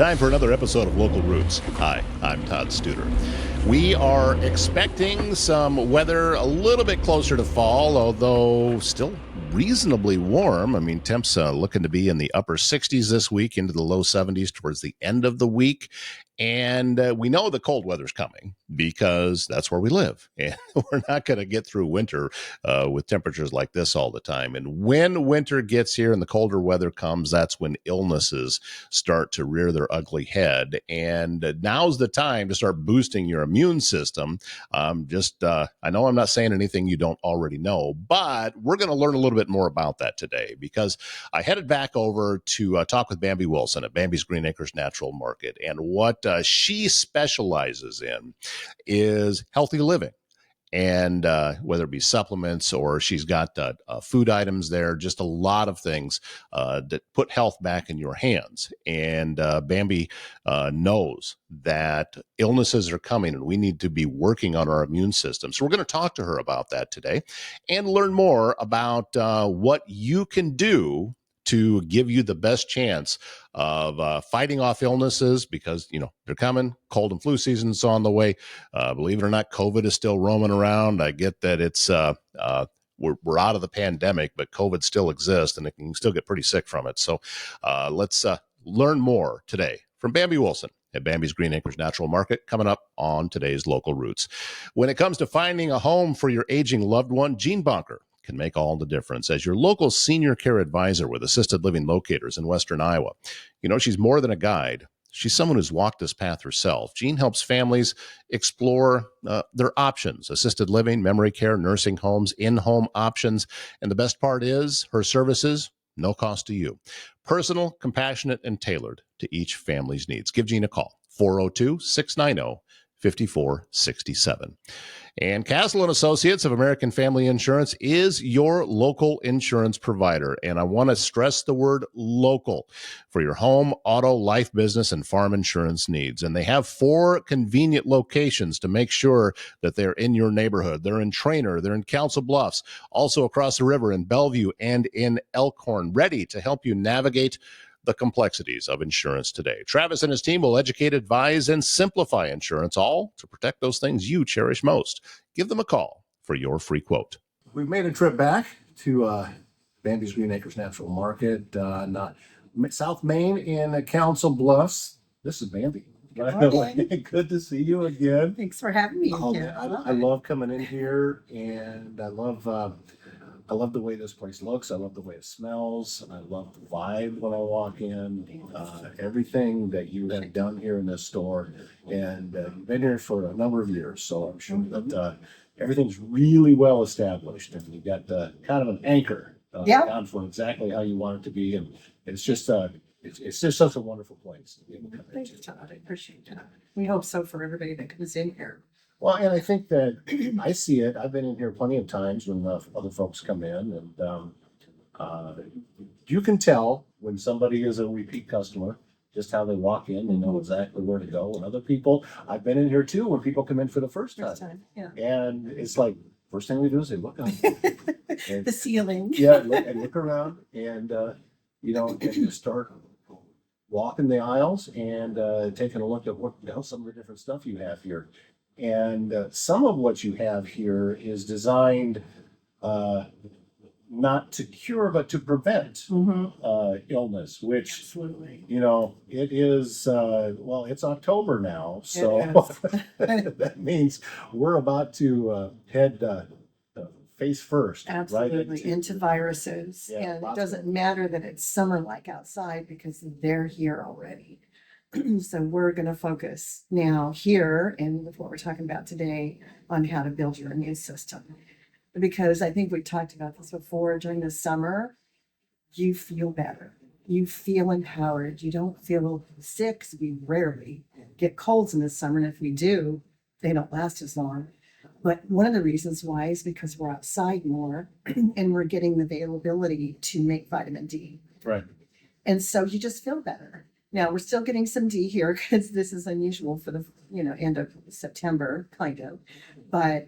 Time for another episode of Local Roots. Hi, I'm Todd Studer. We are expecting some weather a little bit closer to fall, although still reasonably warm. I mean, temps looking to be in the upper 60s this week, into the low 70s towards the end of the week. And we know the cold weather's coming because that's where we live. And we're not going to get through winter with temperatures like this all the time. And when winter gets here and the colder weather comes, that's when illnesses start to rear their ugly head. And now's the time to start boosting your immune system. I know I'm not saying anything you don't already know, but we're going to learn a little bit more about that today because I headed back over to talk with Bambi Wilson at Bambi's Green Acres Natural Market. And what she specializes in is healthy living. And whether it be supplements or she's got food items there, just a lot of things that put health back in your hands. And Bambi knows that illnesses are coming and we need to be working on our immune system. So we're going to talk to her about that today and learn more about what you can do to give you the best chance of fighting off illnesses because, you know, they're coming. Cold and flu season's on the way. Believe it or not, COVID is still roaming around. I get that it's we're out of the pandemic, but COVID still exists and it can still get pretty sick from it. So let's learn more today from Bambi Wilson at Bambi's Green Acres Natural Market, coming up on today's Local Roots. When it comes to finding a home for your aging loved one, Jean Bonker can make all the difference as your local senior care advisor with assisted living locators in Western Iowa. You know, she's more than a guide. She's someone who's walked this path herself. Jean helps families explore their options: assisted living, memory care, nursing homes, in-home options. And the best part is her services, no cost to you. Personal, compassionate, and tailored to each family's needs. Give Jean a call, 402-690-5467. And Castle & Associates of American Family Insurance is your local insurance provider. And I want to stress the word local for your home, auto, life, business, and farm insurance needs. And they have 4 convenient locations to make sure that they're in your neighborhood. They're in Trainer, they're in Council Bluffs, also across the river in Bellevue and in Elkhorn, ready to help you navigate the complexities of insurance today. Travis and his team will educate, advise, and simplify insurance, all to protect those things you cherish most. Give them a call for your free quote. We've made a trip back to Bambi's Green Acres Natural Market, South Main in Council Bluffs. This is Bambi. Good to see you again. Thanks for having me again. I love coming in here, and I love the way this place looks. I love the way it smells. I love the vibe when I walk in. Everything that you have done here in this store, and you've been here for a number of years, so I'm sure that everything's really well established, and you got kind of an anchor down for exactly how you want it to be, and it's just such a wonderful place. Thank you, Todd. I appreciate that. We hope so for everybody that comes in here. Well, and I think that I see it. I've been in here plenty of times when other folks come in, and you can tell when somebody is a repeat customer, just how they walk in. They know exactly where to go. And other people, I've been in here too, when people come in for the first time. Yeah. And it's like, first thing we do is they look on the ceiling. look around, and and you start walking the aisles and taking a look at some of the different stuff you have here. And some of what you have here is designed not to cure, but to prevent illness, which, absolutely, it is, it's October now. So that means we're about to head face first. Absolutely, right into viruses. Yeah, and it doesn't matter that it's summer like outside because they're here already. So we're going to focus now here, and with what we're talking about today, on how to build your immune system. Because I think we talked about this before, during the summer, you feel better. You feel empowered. You don't feel sick. We rarely get colds in the summer, and if we do, they don't last as long. But one of the reasons why is because we're outside more and we're getting the availability to make vitamin D. Right. And so you just feel better. Now, we're still getting some D here because this is unusual for the end of September, kind of. But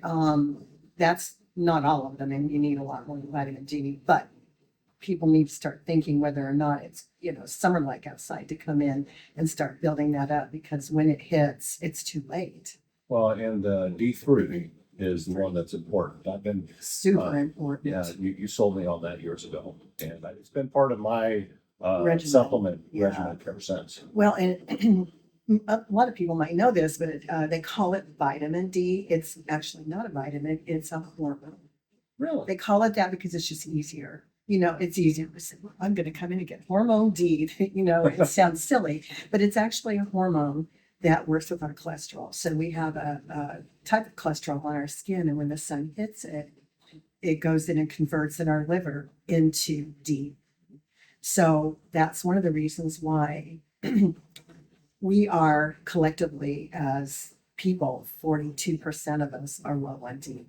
that's not all of them, and you need a lot more vitamin D. But people need to start thinking whether or not it's, summer-like outside to come in and start building that up, because when it hits, it's too late. Well, and D3 is the one that's important. I've been, Super important. yeah, you sold me on that years ago, and it's been part of my Regimen. supplement Yeah. regimen ever since. Well, and a lot of people might know this, but they call it vitamin D. It's actually not a vitamin, it's a hormone. Really? They call it that because it's just easier. It's easier to say, well, I'm going to come in and get hormone D. It sounds silly, but it's actually a hormone that works with our cholesterol. So we have a type of cholesterol on our skin, and when the sun hits it, it goes in and converts in our liver into D. So that's one of the reasons why we are collectively, as people, 42% of us are low on D,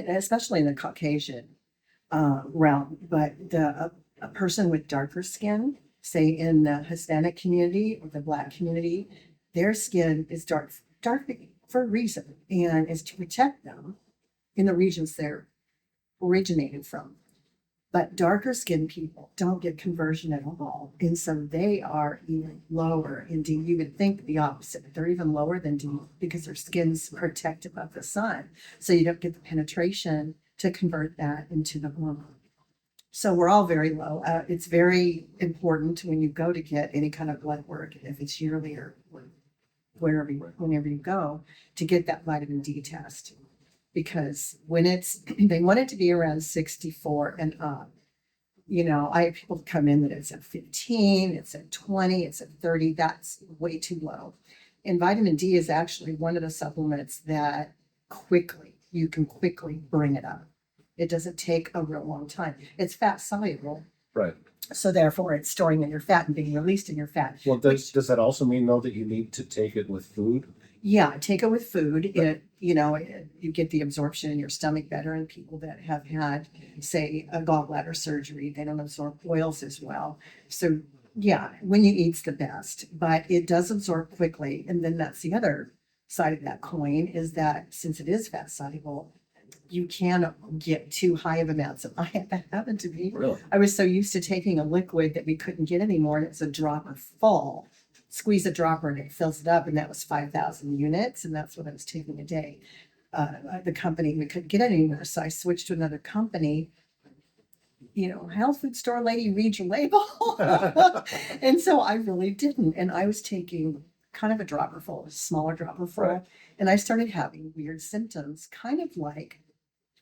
especially in the Caucasian realm. But a person with darker skin, say in the Hispanic community or the Black community, their skin is dark for a reason, and is to protect them in the regions they're originated from. But darker skinned people don't get conversion at all. And so they are even lower in D. You would think the opposite. They're even lower than D because their skin's protective of the sun. So you don't get the penetration to convert that into the hormone. So we're all very low. It's very important when you go to get any kind of blood work, if it's yearly or whenever you go, to get that vitamin D test. Because when they want it to be around 64 and up. I have people come in that it's at 15, it's at 20, it's at 30. That's way too low. And vitamin D is actually one of the supplements that you can quickly bring it up. It doesn't take a real long time. It's fat soluble. Right. So therefore it's storing in your fat and being released in your fat. Well, does that also mean, though, that you need to take it with food? Yeah, take it with food. Right. You get the absorption in your stomach better. And people that have had, say, a gallbladder surgery, they don't absorb oils as well. So yeah, when you eat's the best, but it does absorb quickly. And then that's the other side of that coin, is that since it is fat soluble, you can get too high of amounts of iron. That happened to me. Really? I was so used to taking a liquid that we couldn't get anymore, and it's a dropper full. Squeeze a dropper and it fills it up, and that was 5,000 units, and that's what I was taking a day. The company, we couldn't get it anymore, so I switched to another company. Health food store lady, read your label. And so I really didn't, and I was taking kind of a dropper full, a smaller dropper full, Right. and I started having weird symptoms, kind of like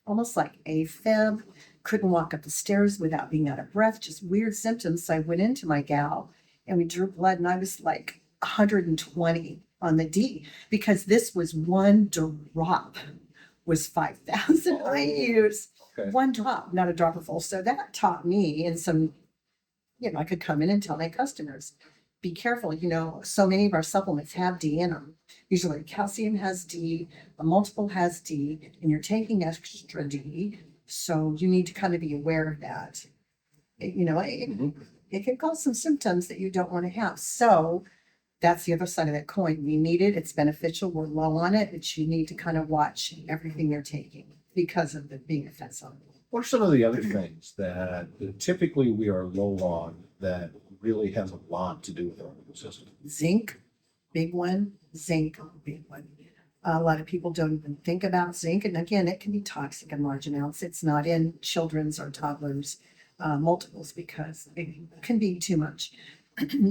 almost like AFib. Couldn't walk up the stairs without being out of breath, just weird symptoms. So I went into my gal and we drew blood, and I was like 120 on the D, because this was one drop was 5,000 IUs. Okay. One drop, not a dropper full. So that taught me, and some, I could come in and tell my customers, be careful. So many of our supplements have D in them. Usually calcium has D, a multiple has D, and you're taking extra D. So you need to kind of be aware of that. It can cause some symptoms that you don't want to have. So that's the other side of that coin. We need it. It's beneficial. We're low on it, but you need to kind of watch everything you're taking because of it being a fat soluble. What are some of the other things that typically we are low on that really has a lot to do with our immune system? Zinc, big one. Zinc, big one. A lot of people don't even think about zinc. And again, it can be toxic in large amounts. It's not in children's or toddlers' multiples because it can be too much.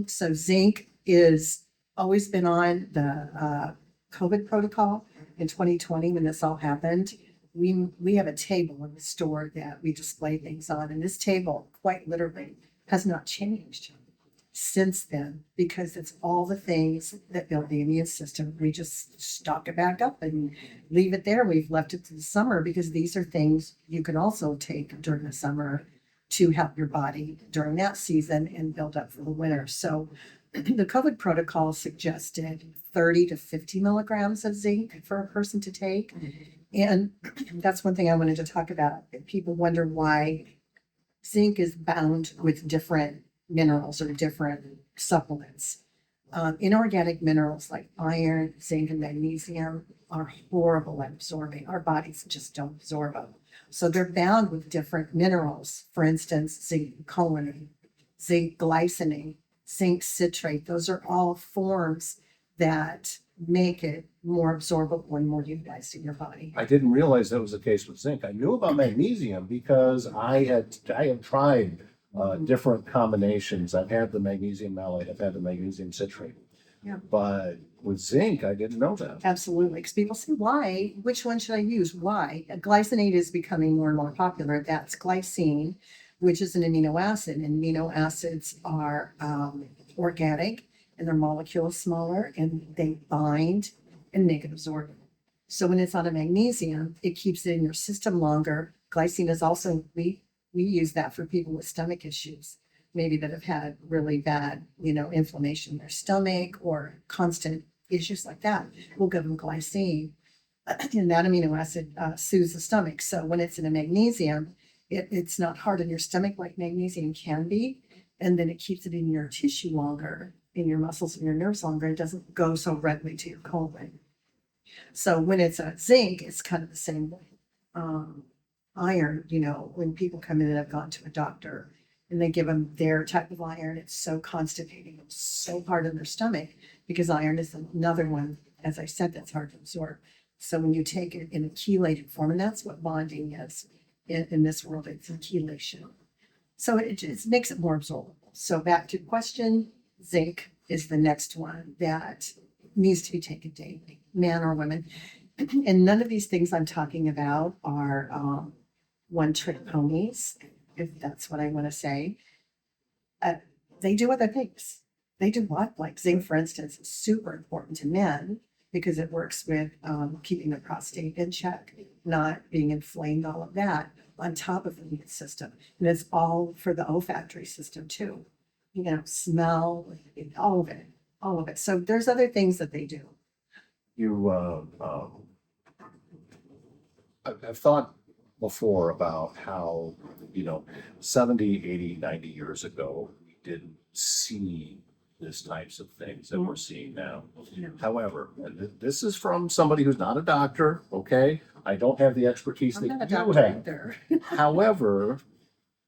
So zinc is always been on the COVID protocol in 2020 when this all happened. We have a table in the store that we display things on, and this table quite literally has not changed since then, because it's all the things that build the immune system. We just stock it back up and leave it there. We've left it to the summer because these are things you can also take during the summer to help your body during that season and build up for the winter. So the COVID protocol suggested 30 to 50 milligrams of zinc for a person to take. And that's one thing I wanted to talk about. People wonder why zinc is bound with different minerals or different supplements. Inorganic minerals like iron, zinc, and magnesium are horrible at absorbing. Our bodies just don't absorb them. So they're bound with different minerals. For instance, zinc choline, zinc glycinate, zinc citrate. Those are all forms that make it more absorbable and more utilized in your body. I didn't realize that was the case with zinc. I knew about magnesium because I had tried different combinations. I've had the magnesium malate, I've had the magnesium citrate. Yeah. But with zinc, I didn't know that. Absolutely. Because people say, why? Which one should I use? Why? Glycinate is becoming more and more popular. That's glycine, which is an amino acid. And amino acids are organic and their molecule is smaller and they bind and make it absorbable. So when it's on a magnesium, it keeps it in your system longer. Glycine is also, we use that for people with stomach issues, maybe that have had really bad, inflammation in their stomach or constant issues like that. We'll give them glycine, and that amino acid soothes the stomach. So when it's in a magnesium, it's not hard on your stomach like magnesium can be, and then it keeps it in your tissue longer, in your muscles and your nerves longer. It doesn't go so readily to your colon. So when it's a zinc, it's kind of the same way. Iron, when people come in and have gone to a doctor and they give them their type of iron, it's so constipating, it's so hard on their stomach because iron is another one, as I said, that's hard to absorb. So when you take it in a chelated form, and that's what bonding is in this world, it's a chelation. So it just makes it more absorbable. So back to the question, zinc is the next one that needs to be taken daily, man or woman. And none of these things I'm talking about are one-trick ponies, if that's what I want to say. They do other things. They do what? Like zinc, for instance, is super important to men because it works with keeping the prostate in check, not being inflamed, all of that, on top of the immune system. And it's all for the olfactory system too. Smell, all of it. So there's other things that they do. I've thought before about how, 70, 80, 90 years ago, we didn't see these types of things that we're seeing now. No. However, and this is from somebody who's not a doctor, okay? I don't have the expertise I'm that not a you doctor have. either. However,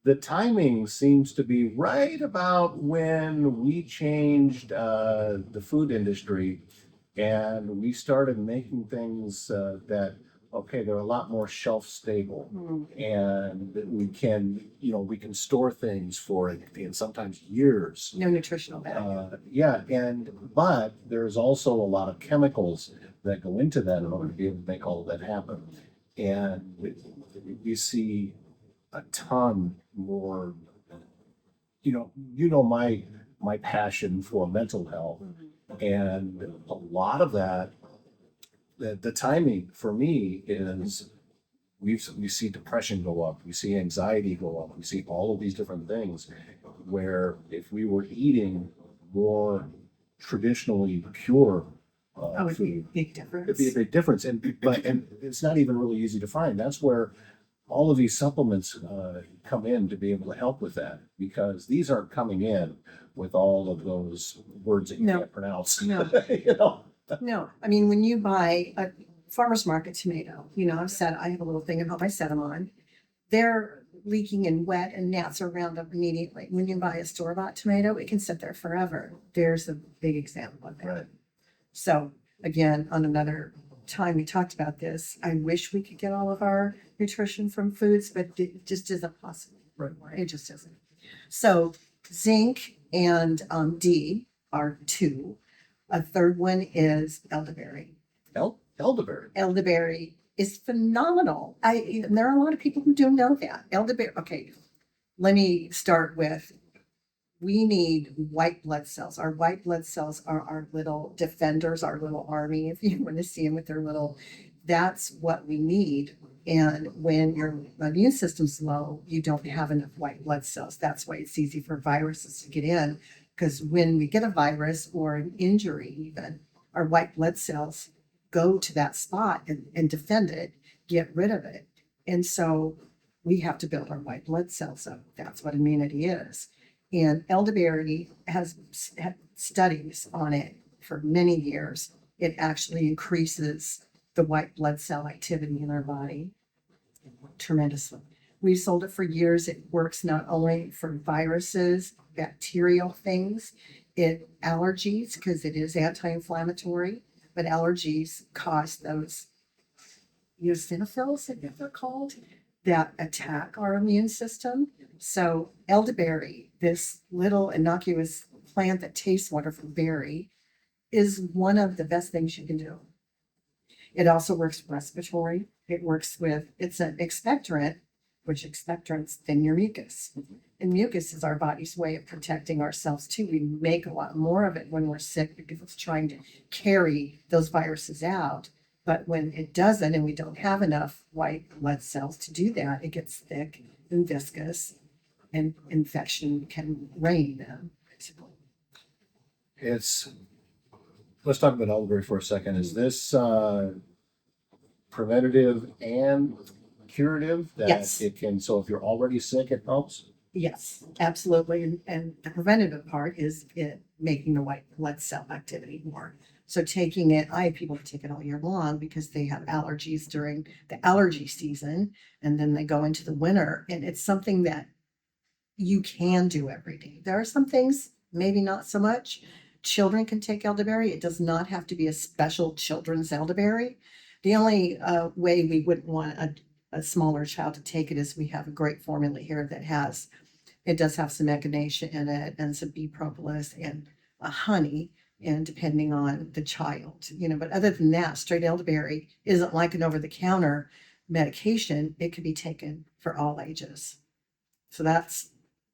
the timing seems to be right about when we changed the food industry and we started making things that, okay, they're a lot more shelf stable and we can store things for in sometimes years. No nutritional value. But there's also a lot of chemicals that go into that in order to be able to make all of that happen. And we see a ton more, my passion for mental health. And a lot of that, the timing for me is we see depression go up, we see anxiety go up, we see all of these different things where if we were eating more traditionally pure It'd be a big difference. it'd be a big difference. And it's not even really easy to find. That's where all of these supplements come in to be able to help with that, because these aren't coming in with all of those words that you can't pronounce. No. No, I mean, when you buy a farmer's market tomato, I have a little thing at home, I set them on. They're leaking and wet and gnats are around them immediately. When you buy a store-bought tomato, it can sit there forever. There's a big example of that. Right. So again, on another time we talked about this, I wish we could get all of our nutrition from foods, but it just isn't possible. Right. It just isn't. So zinc and D are two. A third one is elderberry. Elderberry. Elderberry is phenomenal. And there are a lot of people who don't know that. Elderberry, okay, let me start with, we need white blood cells. Our white blood cells are our little defenders, our little army, if you want to see them with their little, that's what we need. And when your immune system's low, you don't have enough white blood cells. That's why it's easy for viruses to get in. Because when we get a virus or an injury even, our white blood cells go to that spot and defend it, get rid of it. And so we have to build our white blood cells up. That's what immunity is. And elderberry has had studies on it for many years. It actually increases the white blood cell activity in our body. tremendously. We've sold it for years. It works not only for viruses, bacterial things, allergies, because it is anti-inflammatory, but allergies cause those eosinophils, I think they're called, that attack our immune system. So elderberry, this little innocuous plant that tastes wonderful berry, is one of the best things you can do. It also works with respiratory. It works with, it's an expectorant, which expectorants thin your mucus. And mucus is our body's way of protecting ourselves too. We make a lot more of it when we're sick because it's trying to carry those viruses out. But when it doesn't, and we don't have enough white blood cells to do that, it gets thick and viscous, and infection can reign then, basically. Let's talk about elderberry for a second. Is this preventative and curative? That Yes. it can, so if you're already sick, it helps? Yes, absolutely. And the preventative part is it making the white blood cell activity more. So taking it, I have people that take it all year long because they have allergies during the allergy season, and then they go into the winter, and it's something that you can do every day. There are some things, maybe not so much. Children can take elderberry. It does not have to be a special children's elderberry. The only way we wouldn't want a smaller child to take it is we have a great formula here that has, it does have some echinacea in it and some bee propolis and honey, and depending on the child, but other than that, straight elderberry isn't like an over-the-counter medication. It can be taken for all ages. So that's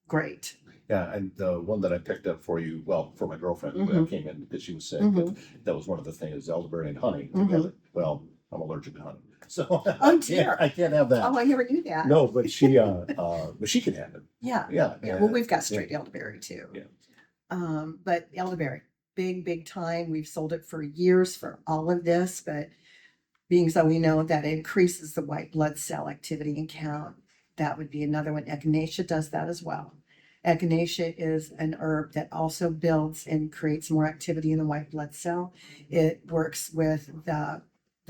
great. Yeah, and the one that I picked up for you, well, for my girlfriend when I came in because she was sick, Mhm. that was one of the things, elderberry and honey Mhm. together. Well, I'm allergic to honey, so Oh, dear. I can't have that. Oh, I never knew that. No, but she can have it. Yeah. Yeah, Yeah. Well, we've got straight elderberry too. Yeah. But elderberry, big time. We've sold it for years for all of this, but being so we know that it increases the white blood cell activity and count, that would be another one. Echinacea does that as well. Echinacea is an herb that also builds and creates more activity in the white blood cell. It works with the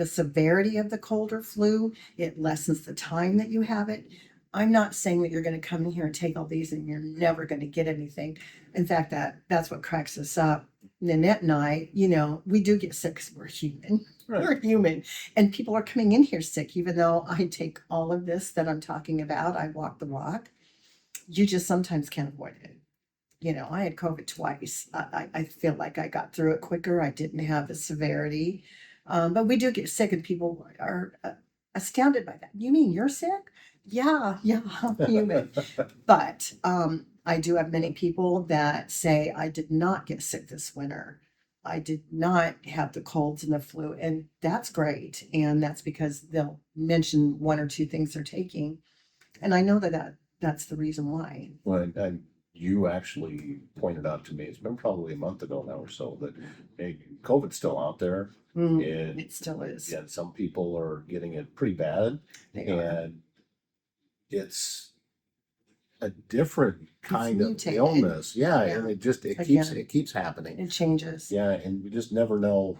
severity of the cold or flu. It lessens the time that you have it. I'm not saying that you're going to come in here and take all these and you're never going to get anything. In fact, that's what cracks us up. Nanette and I, we do get sick because we're human. Right. We're human. And people are coming in here sick, even though I take all of this that I'm talking about. I walk the walk. You just sometimes can't avoid it. I had COVID twice. I feel like I got through it quicker. I didn't have the severity. But we do get sick, and people are astounded by that. You mean you're sick? Yeah, I'm human. But I do have many people that say, I did not get sick this winter. I did not have the colds and the flu. And that's great. And that's because they'll mention one or two things they're taking. And I know that's the reason why. Well, and you actually pointed out to me, it's been probably a month ago now or so, that hey, COVID's still out there. And It still is. yeah, some people are getting it pretty bad. They are. And it's a different kind of mutated. illness. Yeah, Yeah. and it Again. keeps happening. It changes. Yeah, and you just never know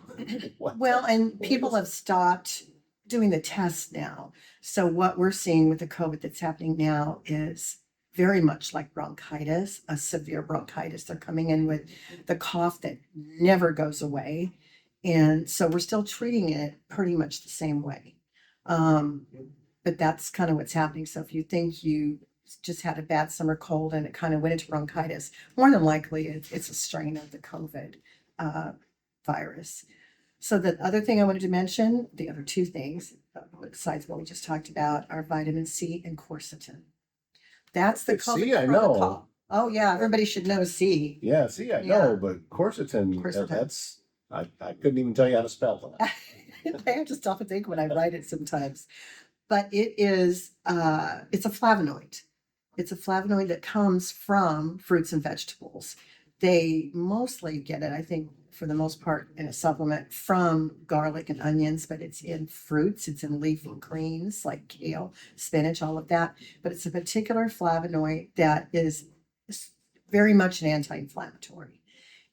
what. Well, and what people is. have stopped doing the tests now. So what we're seeing with the COVID that's happening now is very much like bronchitis, a severe bronchitis. They're coming in with the cough that never goes away. And so we're still treating it pretty much the same way. But that's kind of what's happening. So if you think you just had a bad summer cold and it kind of went into bronchitis, more than likely it's a strain of the COVID virus. So the other thing I wanted to mention, the other two things, besides what we just talked about, are vitamin C and quercetin. That's the COVID C, I know. protocol. Oh yeah, everybody should know C. Yeah, see, I Yeah. know, but quercetin, Quercetin. that's I couldn't even tell you how to spell that. I have to stop and think when I write it sometimes. But it is, it's a flavonoid. It's a flavonoid that comes from fruits and vegetables. They mostly get it, I think, for the most part, in a supplement from garlic and onions, but it's in fruits. It's in leafy greens like kale, spinach, all of that. But it's a particular flavonoid that is very much an anti-inflammatory.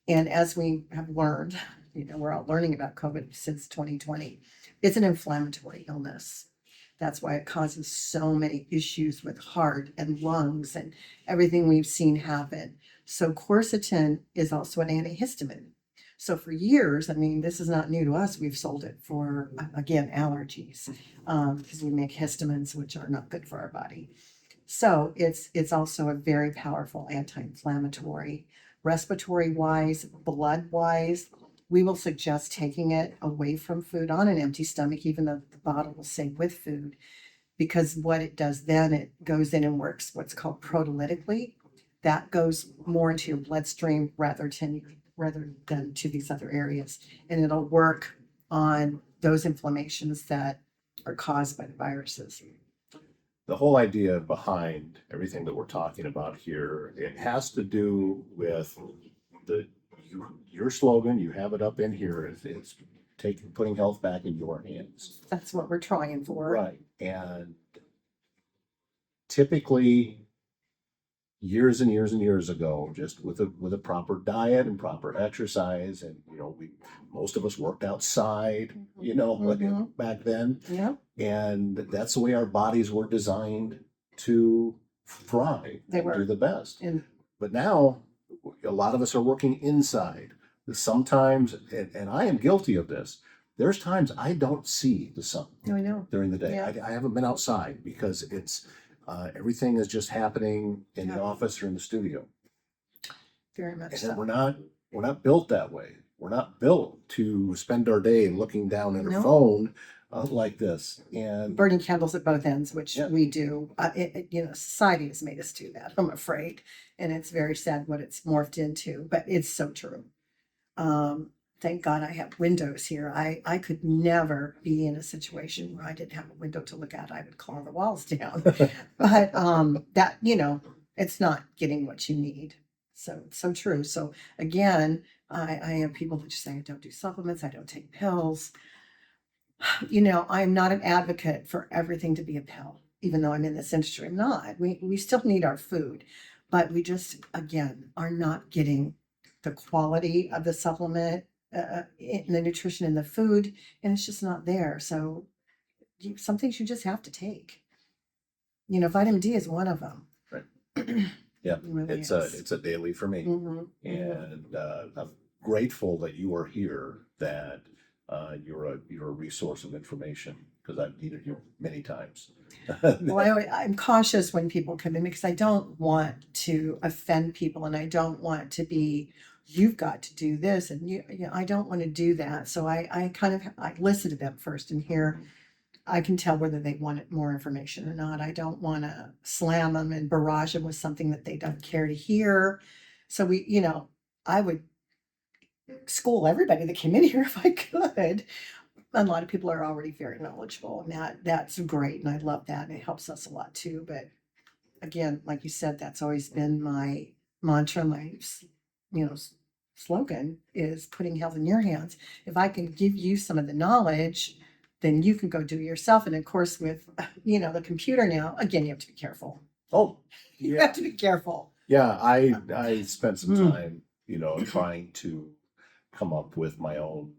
And as we have learned, we're all learning about COVID since 2020, it's an inflammatory illness. That's why it causes so many issues with heart and lungs and everything we've seen happen. So quercetin is also an antihistamine. So for years, I mean, this is not new to us. We've sold it for, again, allergies, because we make histamines, which are not good for our body. So it's also a very powerful anti-inflammatory. Respiratory wise, blood wise, we will suggest taking it away from food on an empty stomach, even though the bottle will say with food, because what it does then, it goes in and works what's called protolytically. That goes more into your bloodstream rather than to these other areas. And it'll work on those inflammations that are caused by the viruses. The whole idea behind everything that we're talking about here, it has to do with your slogan. You have it up in here. It's putting health back in your hands. That's what we're trying for. Right. And typically, years and years and years ago, just with a proper diet and proper exercise, and most of us worked outside, Mhm. back then, Yeah, and that's the way our bodies were designed to thrive they and do were. the best. And But now, a lot of us are working inside. Sometimes, and I am guilty of this. There's times I don't see the sun I know. during the day. Yeah. I haven't been outside because it's everything is just happening in the Yeah. office or in the studio. Very much And so. we're not built that way. We're not built to spend our day looking down at our No. phone like this. And Burning candles at both ends, which Yeah. we do. Society has made us do that, I'm afraid. And it's very sad what it's morphed into, but it's so true. Thank God I have windows here. I could never be in a situation where I didn't have a window to look at. I would claw the walls down. But that, it's not getting what you need. So it's so true. So again, I have people that just say I don't do supplements, I don't take pills. I'm not an advocate for everything to be a pill, even though I'm in this industry. I'm not. We still need our food, but we just, again, are not getting the quality of the supplement, in the nutrition in the food, and it's just not there. So some things you just have to take. Vitamin D is one of them. Right. Yeah, It really it's is. a daily for me. Mhm. And I'm grateful that you are here, that you're a resource of information, because I've needed you many times. Well, I'm cautious when people come in because I don't want to offend people, and I don't want to be, you've got to do this, and I don't want to do that. So I kind of I listen to them first and hear. I can tell whether they want more information or not. I don't want to slam them and barrage them with something that they don't care to hear. So I would school everybody that came in here if I could. A lot of people are already very knowledgeable, and that's great, and I love that, and it helps us a lot too. But again, like you said, that's always been my mantra, you know slogan is putting health in your hands. If I can give you some of the knowledge, then you can go do it yourself. And of course, with the computer now, again, you have to be careful. Oh, You yeah. have to be careful. Yeah, I spent some Mm. time, trying to come up with my own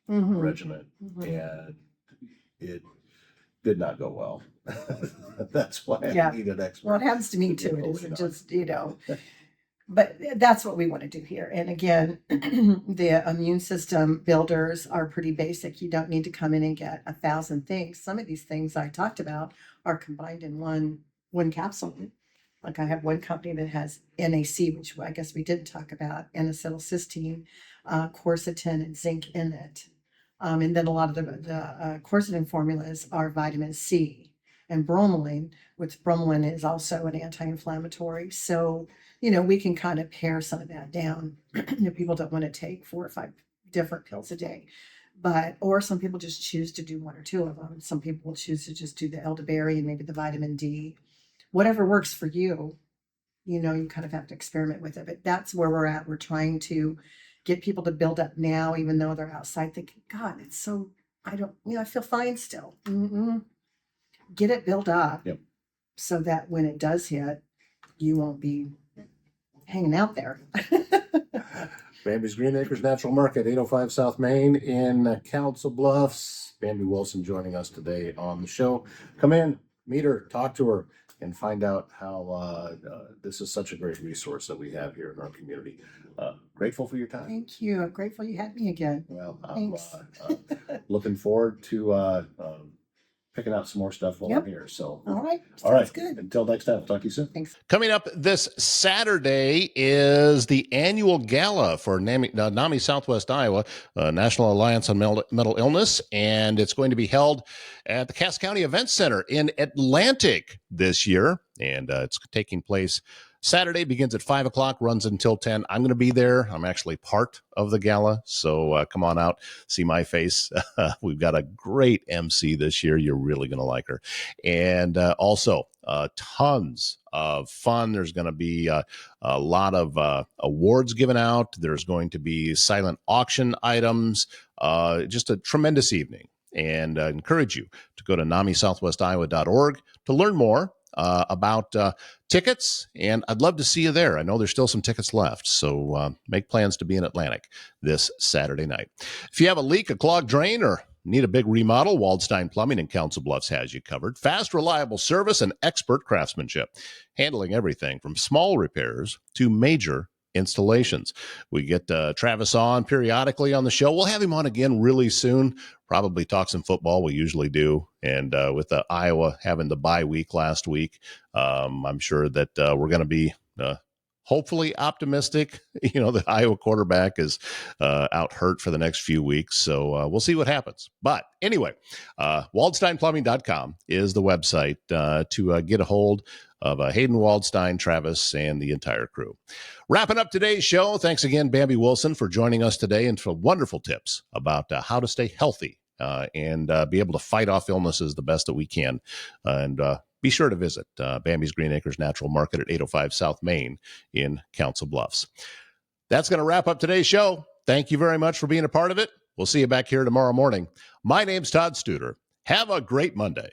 Mhm. regimen, Mhm. and it did not go well. That's why I Yeah. need an expert. Well, it happens to me to too. get It going isn't on. just, but that's what we want to do here. And again, the immune system builders are pretty basic. You don't need to come in and get 1,000 things. Some of these things I talked about are combined in one capsule. Like I have one company that has NAC, which I guess we didn't talk about, N-acetylcysteine, quercetin, and zinc in it. And then a lot of the quercetin formulas are vitamin C and bromelain, which bromelain is also an anti-inflammatory. So, we can kind of pare some of that down. People don't want to take 4 or 5 different pills a day. Or some people just choose to do 1 or 2 of them. Some people choose to just do the elderberry and maybe the vitamin D. Whatever works for you, you kind of have to experiment with it. But that's where we're at. We're trying to get people to build up now, even though they're outside thinking, God, it's so, I don't, I feel fine still. Get it built up. Yep. So that when it does hit, you won't be hanging out there. Bambi's Green Acres Natural Market, 805 South Main in Council Bluffs. Bambi Wilson joining us today on the show. Come in, meet her, talk to her, and find out how this is such a great resource that we have here in our community. Grateful for your time. Thank you. I'm grateful you had me again. Well, I'm Thanks. looking forward to picking out some more stuff while I'm Yep. here. So, All right. all right. Sounds good. Until next time, talk to you soon. Thanks. Coming up this Saturday is the annual gala for NAMI Southwest Iowa, National Alliance on Mental Illness, and it's going to be held at the Cass County Event Center in Atlantic this year, and it's taking place Saturday, begins at 5 o'clock, runs until 10. I'm going to be there. I'm actually part of the gala, so come on out, see my face. We've got a great MC this year. You're really going to like her. And also tons of fun. There's going to be a lot of awards given out. There's going to be silent auction items. Just a tremendous evening. And I encourage you to go to NAMISouthwestIowa.org to learn more about tickets, and I'd love to see you there. I know there's still some tickets left, so make plans to be in Atlantic this Saturday night. If you have a leak, a clogged drain, or need a big remodel, Waldstein Plumbing in Council Bluffs has you covered. Fast, reliable service and expert craftsmanship, handling everything from small repairs to major installations. We get Travis on periodically on the show. We'll have him on again really soon. Probably talk some football. We usually do. And with Iowa having the bye week last week, I'm sure that we're going to be hopefully optimistic. You know, the Iowa quarterback is out hurt for the next few weeks. So we'll see what happens. But anyway, waldsteinplumbing.com is the website to get a hold of Hayden Waldstein, Travis, and the entire crew. Wrapping up today's show, thanks again, Bambi Wilson, for joining us today and for wonderful tips about how to stay healthy and be able to fight off illnesses the best that we can. And be sure to visit Bambi's Green Acres Natural Market at 805 South Main in Council Bluffs. That's going to wrap up today's show. Thank you very much for being a part of it. We'll see you back here tomorrow morning. My name's Todd Studer. Have a great Monday.